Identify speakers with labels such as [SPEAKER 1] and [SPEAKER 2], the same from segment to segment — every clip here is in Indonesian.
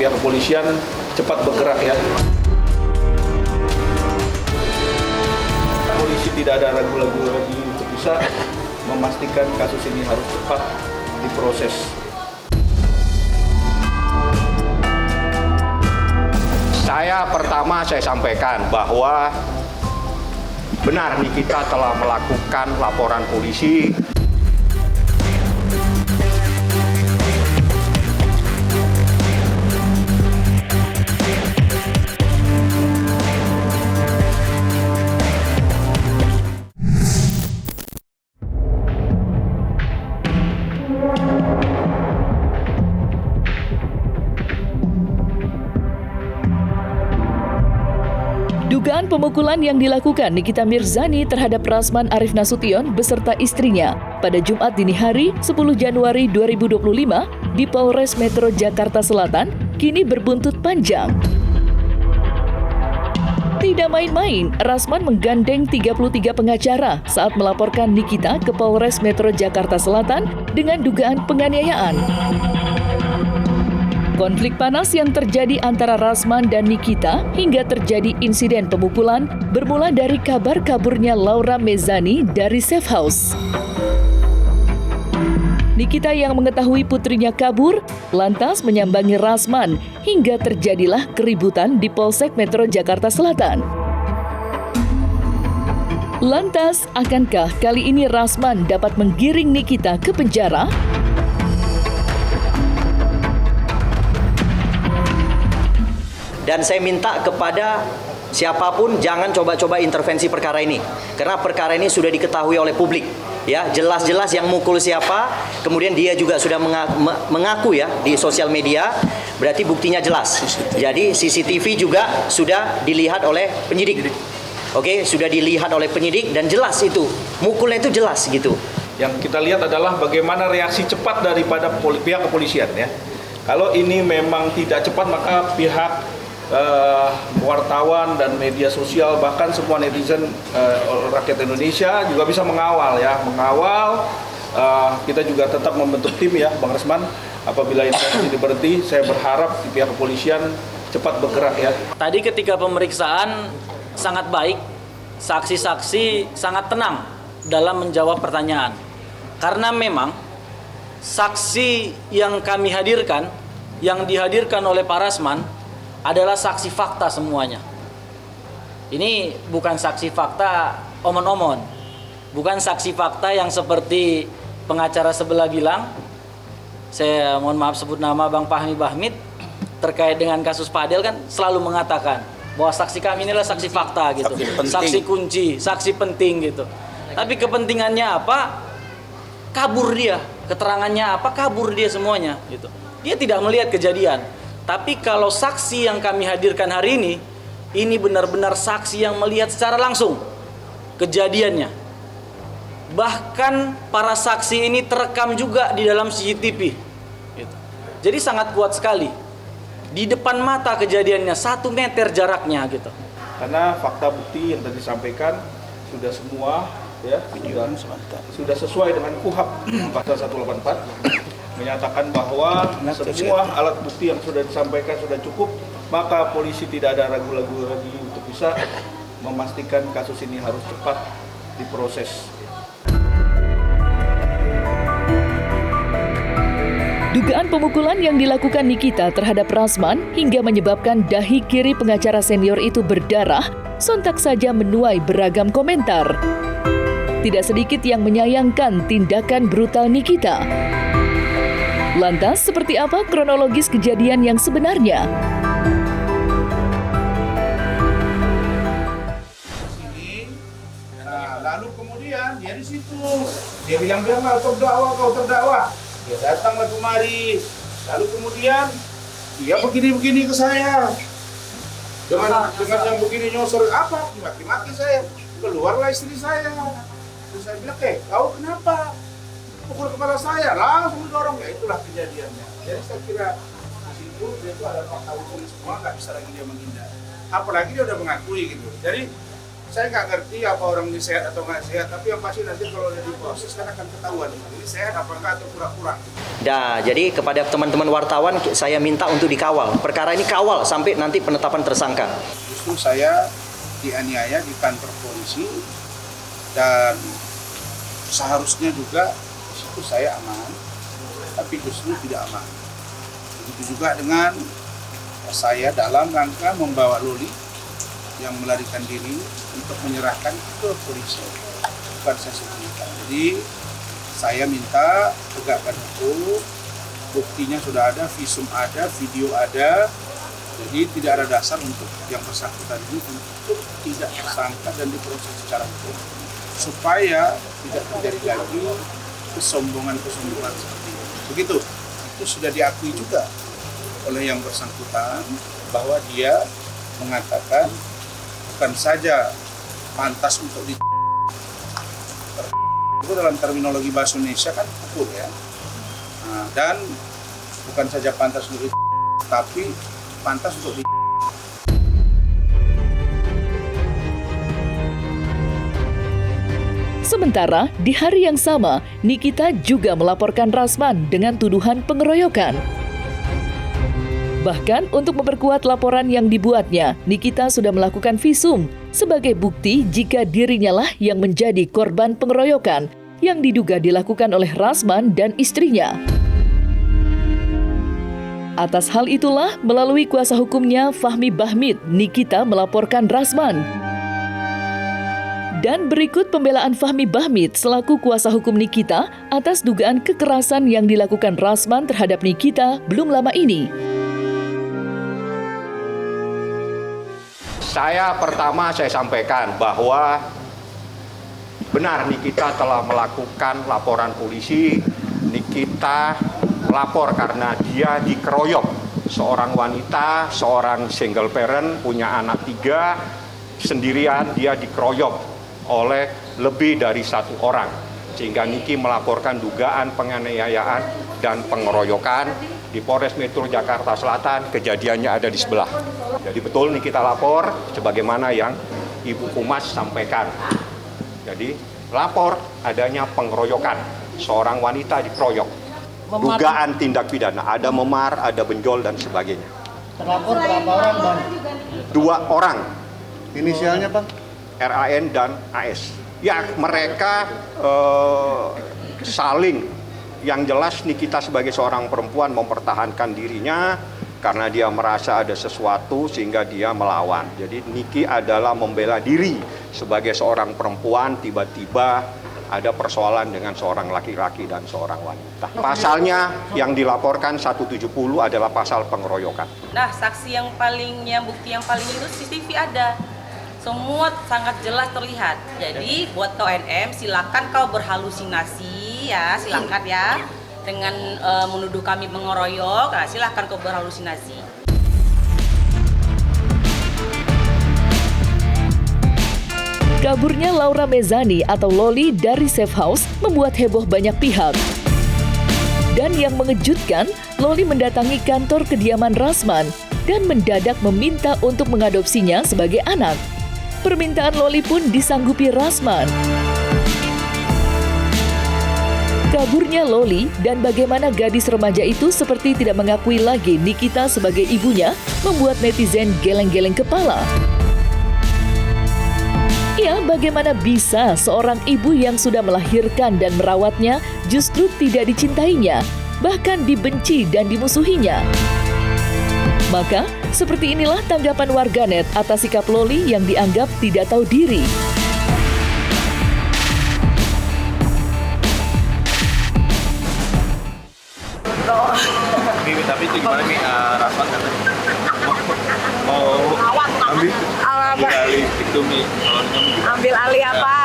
[SPEAKER 1] pihak kepolisian cepat bergerak ya. Polisi tidak ada ragu-ragu lagi untuk bisa memastikan kasus ini harus cepat diproses.
[SPEAKER 2] Saya sampaikan bahwa benar Nikita telah melakukan laporan polisi.
[SPEAKER 3] Dugaan pemukulan yang dilakukan Nikita Mirzani terhadap Rasman Arif Nasution beserta istrinya pada Jumat dini hari 10 Januari 2025 di Polres Metro Jakarta Selatan kini berbuntut panjang. Tidak main-main, Rasman menggandeng 33 pengacara saat melaporkan Nikita ke Polres Metro Jakarta Selatan dengan dugaan penganiayaan. Konflik panas yang terjadi antara Rasman dan Nikita hingga terjadi insiden pemukulan bermula dari kabar kaburnya Laura Mezzani dari Safe House. Nikita yang mengetahui putrinya kabur, lantas menyambangi Rasman hingga terjadilah keributan di Polsek Metro Jakarta Selatan. Lantas, akankah kali ini Rasman dapat menggiring Nikita ke penjara?
[SPEAKER 4] Dan saya minta kepada siapapun jangan coba-coba intervensi perkara ini. Karena perkara ini sudah diketahui oleh publik. Ya, jelas-jelas yang mukul siapa, kemudian dia juga sudah mengaku ya di sosial media, berarti buktinya jelas. Jadi CCTV juga sudah dilihat oleh penyidik. Oke, sudah dilihat oleh penyidik dan jelas itu. Mukulnya itu jelas gitu.
[SPEAKER 1] Yang kita lihat adalah bagaimana reaksi cepat daripada pihak kepolisian ya. Kalau ini memang tidak cepat maka pihak wartawan dan media sosial bahkan semua netizen rakyat Indonesia juga bisa mengawal ya, kita juga tetap membentuk tim ya Bang Rasman. Apabila ini berhenti, saya berharap pihak kepolisian cepat bergerak ya.
[SPEAKER 5] Tadi ketika pemeriksaan sangat baik, saksi-saksi sangat tenang dalam menjawab pertanyaan. Karena memang saksi yang kami hadirkan, yang dihadirkan oleh Pak Rasman adalah saksi fakta semuanya. Ini bukan saksi fakta omon-omon. Bukan saksi fakta yang seperti pengacara sebelah bilang, saya mohon maaf sebut nama Bang Fahmi Bahmid, terkait dengan kasus Fadel kan selalu mengatakan bahwa saksi kami inilah saksi fakta gitu. Saksi kunci, saksi penting gitu. Tapi kepentingannya apa? Kabur dia. Keterangannya apa? Kabur dia semuanya gitu. Dia tidak melihat kejadian. Tapi kalau saksi yang kami hadirkan hari ini benar-benar saksi yang melihat secara langsung kejadiannya. Bahkan para saksi ini terekam juga di dalam CCTV. Gitu. Jadi sangat kuat sekali. Di depan mata kejadiannya, 1 meter jaraknya gitu.
[SPEAKER 1] Karena fakta bukti yang tadi disampaikan sudah semua ya, sudah sesuai dengan KUHP pasal 184. Menyatakan bahwa semua alat bukti yang sudah disampaikan sudah cukup, maka polisi tidak ada ragu-ragu lagi untuk bisa memastikan kasus ini harus cepat diproses.
[SPEAKER 3] Dugaan pemukulan yang dilakukan Nikita terhadap Rasman hingga menyebabkan dahi kiri pengacara senior itu berdarah, sontak saja menuai beragam komentar. Tidak sedikit yang menyayangkan tindakan brutal Nikita. Lantas, seperti apa kronologis kejadian yang sebenarnya?
[SPEAKER 6] Lalu kemudian dia di situ, dia bilang-bilang kau terdakwa. Dia datanglah kemari. Lalu kemudian dia begini-begini ke saya. Dengan yang begini nyosor apa? Maki-maki saya. Keluarlah istri saya. Terus saya bilang, kau kenapa? Pukul kepala saya, langsung dorong. Ya itulah kejadiannya. Jadi saya kira di situ dia itu ada fakta hukum semua, nggak bisa lagi dia menghindar. Apalagi dia udah mengakui gitu. Jadi Saya nggak ngerti apa orang ini sehat atau nggak sehat, tapi yang pasti nanti kalau udah diproses kan akan ketahuan ini sehat apa enggak atau pura-pura.
[SPEAKER 4] Nah, jadi kepada teman-teman wartawan saya minta untuk dikawal. Perkara ini kawal sampai nanti penetapan tersangka.
[SPEAKER 6] Justru saya dianiaya di kantor polisi dan seharusnya juga di situ saya aman, tapi justru tidak aman. Begitu juga dengan saya dalam rangka membawa Loli yang melarikan diri untuk menyerahkan ke polisi, bukan saya sembunyikan. Jadi saya minta tegakkan hukum, buktinya sudah ada, visum ada, video ada, jadi tidak ada dasar untuk yang bersangkutan ini untuk tidak tersangka dan diproses secara hukum, supaya tidak terjadi lagi kesombongan-kesombongan seperti ini. Begitu, itu sudah diakui juga oleh yang bersangkutan bahwa dia mengatakan bukan saja pantas untuk itu dalam terminologi bahasa Indonesia kan pukul ya. Nah, dan bukan saja pantas untuk itu, tapi pantas untuk di.
[SPEAKER 3] Sementara di hari yang sama, Nikita juga melaporkan Rasman dengan tuduhan pengeroyokan. Bahkan untuk memperkuat laporan yang dibuatnya, Nikita sudah melakukan visum sebagai bukti jika dirinya lah yang menjadi korban pengeroyokan yang diduga dilakukan oleh Rasman dan istrinya. Atas hal itulah, melalui kuasa hukumnya Fahmi Bahmid, Nikita melaporkan Rasman. Dan berikut pembelaan Fahmi Bahmid selaku kuasa hukum Nikita atas dugaan kekerasan yang dilakukan Rasman terhadap Nikita belum lama ini.
[SPEAKER 2] Saya sampaikan bahwa benar Nikita telah melakukan laporan polisi. Nikita lapor karena dia dikeroyok. Seorang wanita, seorang single parent, punya anak 3, sendirian dia dikeroyok oleh lebih dari 1 orang. Sehingga Niki melaporkan dugaan penganiayaan dan pengeroyokan di Polres Metro Jakarta Selatan. Kejadiannya ada di sebelah. Jadi betul Nikita lapor sebagaimana yang Ibu Humas sampaikan. Jadi lapor adanya pengeroyokan, seorang wanita dikeroyok. Dugaan tindak pidana, ada memar, ada benjol dan sebagainya.
[SPEAKER 7] Terlapor berapa orang, Bang?
[SPEAKER 2] 2 orang,
[SPEAKER 7] Inisialnya, Bang?
[SPEAKER 2] RAN dan AS. Ya, mereka saling, yang jelas Nikita sebagai seorang perempuan mempertahankan dirinya karena dia merasa ada sesuatu sehingga dia melawan. Jadi Niki adalah membela diri sebagai seorang perempuan, tiba-tiba ada persoalan dengan seorang laki-laki dan seorang wanita. Pasalnya yang dilaporkan 170 adalah pasal pengeroyokan.
[SPEAKER 8] Nah, saksi yang bukti yang paling itu CCTV ada. Semua sangat jelas terlihat. Jadi buat kau NM silakan kau berhalusinasi ya, silakan ya. Dengan menuduh kami mengeroyok, nah, silahkan kau berhalusinasi.
[SPEAKER 3] Kaburnya Laura Mezani atau Loli dari Safe House membuat heboh banyak pihak. Dan yang mengejutkan, Loli mendatangi kantor kediaman Rasman dan mendadak meminta untuk mengadopsinya sebagai anak. Permintaan Loli pun disanggupi Rasman. Kaburnya Loli dan bagaimana gadis remaja itu seperti tidak mengakui lagi Nikita sebagai ibunya membuat netizen geleng-geleng kepala. Ya, bagaimana bisa seorang ibu yang sudah melahirkan dan merawatnya justru tidak dicintainya, bahkan dibenci dan dimusuhinya? Maka, seperti inilah tanggapan warganet atas sikap Loli yang dianggap tidak tahu diri.
[SPEAKER 1] Tapi itu gimana nih Rasman katanya mau ambil alih itu nih,
[SPEAKER 9] Ambil alih apa?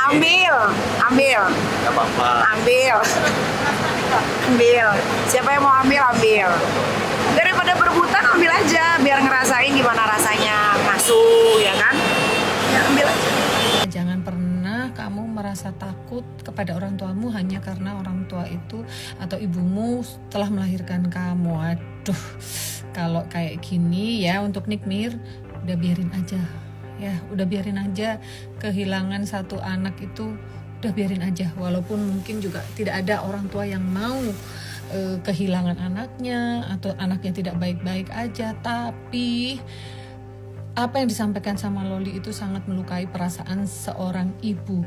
[SPEAKER 9] Ambil.
[SPEAKER 1] nggak apa-apa.
[SPEAKER 9] Ambil. Siapa yang mau ambil? Daripada berebutan ambil aja, biar ngerasain gimana rasanya ngasuh, ya kan? Ya ambil aja.
[SPEAKER 10] Jangan pernah kamu merasa takut kepada orang tuamu hanya karena orang tua itu atau ibumu telah melahirkan kamu. Aduh, kalau kayak gini ya untuk Nikmir udah biarin aja ya udah biarin aja kehilangan satu anak itu, udah biarin aja, walaupun mungkin juga tidak ada orang tua yang mau kehilangan anaknya atau anaknya tidak baik-baik aja, tapi apa yang disampaikan sama Loli itu sangat melukai perasaan seorang ibu.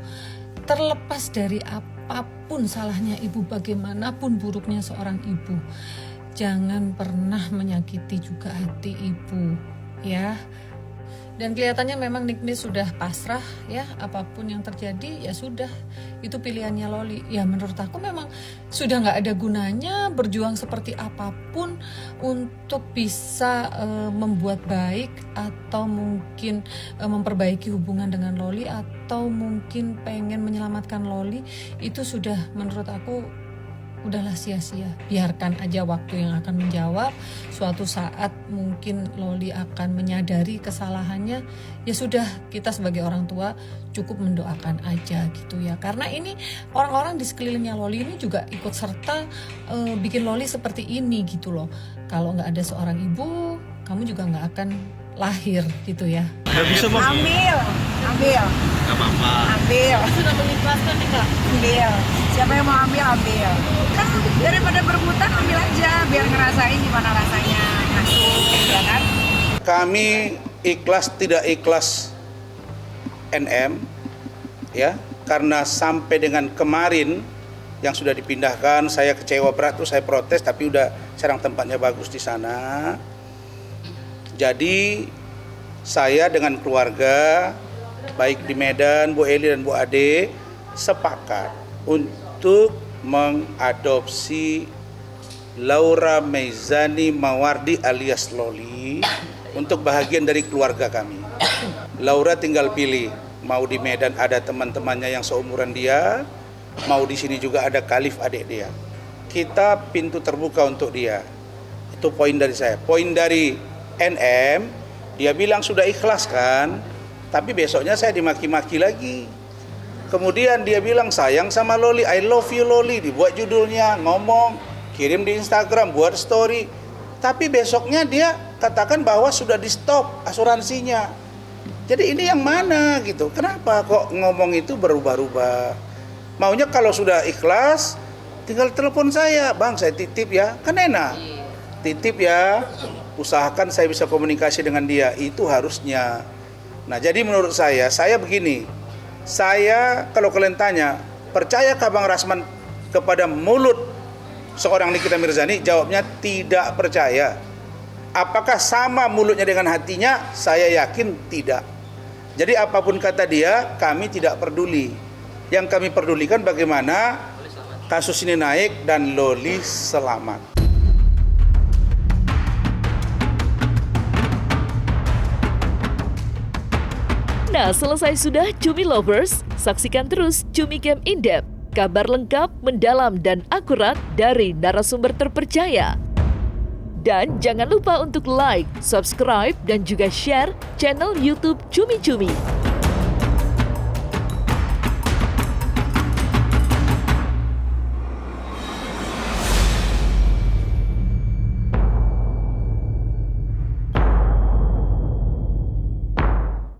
[SPEAKER 10] Terlepas dari apapun salahnya ibu, bagaimanapun buruknya seorang ibu, jangan pernah menyakiti juga hati ibu, ya. Dan kelihatannya memang Nikmis sudah pasrah, ya, apapun yang terjadi ya sudah, itu pilihannya Loli. Ya menurut aku memang sudah nggak ada gunanya berjuang seperti apapun untuk bisa membuat baik atau mungkin memperbaiki hubungan dengan Loli, atau mungkin pengen menyelamatkan Loli. Itu sudah menurut aku udahlah sia-sia, biarkan aja waktu yang akan menjawab. Suatu saat mungkin Loli akan menyadari kesalahannya, ya sudah, kita sebagai orang tua cukup mendoakan aja gitu ya, karena ini orang-orang di sekelilingnya Loli ini juga ikut serta bikin Loli seperti ini gitu loh. Kalau nggak ada seorang ibu, kamu juga nggak akan lahir gitu ya.
[SPEAKER 9] Ambil.
[SPEAKER 1] Gak apa-apa.
[SPEAKER 9] Ambil.
[SPEAKER 10] Sudah mengikhlaskan nih Kak.
[SPEAKER 9] Ambil. Siapa yang mau ambil, ambil. Kan daripada berebutan, ambil aja biar ngerasain gimana rasanya masuk, ya kan?
[SPEAKER 6] Kami ikhlas tidak ikhlas NM, ya, karena sampai dengan kemarin yang sudah dipindahkan, saya kecewa berat tuh, saya protes, tapi udah sekarang tempatnya bagus di sana. Jadi saya dengan keluarga, baik di Medan, Bu Eli dan Bu Ade, sepakat untuk mengadopsi Laura Meizani Mawardi alias Loli untuk bahagian dari keluarga kami. Laura tinggal pilih, mau di Medan ada teman-temannya yang seumuran dia, mau di sini juga ada Khalif adik dia. Kita pintu terbuka untuk dia. Itu poin dari saya. Poin dari NM, dia bilang sudah ikhlas kan, tapi besoknya saya dimaki-maki lagi. Kemudian dia bilang sayang sama Loli, I love you Loli, dibuat judulnya, ngomong, kirim di Instagram, buat story. Tapi besoknya dia katakan bahwa sudah di stop asuransinya. Jadi ini yang mana gitu? Kenapa kok ngomong itu berubah-ubah? Maunya kalau sudah ikhlas, tinggal telepon saya, Bang saya titip ya, kan enak. Titip ya, usahakan saya bisa komunikasi dengan dia, itu harusnya. Nah jadi menurut saya begini, saya kalau kalian tanya, percayakah Bang Rasman kepada mulut seorang Nikita Mirzani? Jawabnya tidak percaya. Apakah sama mulutnya dengan hatinya? Saya yakin tidak. Jadi apapun kata dia, kami tidak peduli. Yang kami pedulikan bagaimana kasus ini naik dan Loli selamat.
[SPEAKER 3] Nah, selesai sudah Cumi Lovers, saksikan terus Cumi Camp In-Depth, kabar lengkap, mendalam, dan akurat dari narasumber terpercaya. Dan jangan lupa untuk like, subscribe, dan juga share channel YouTube Cumi Cumi.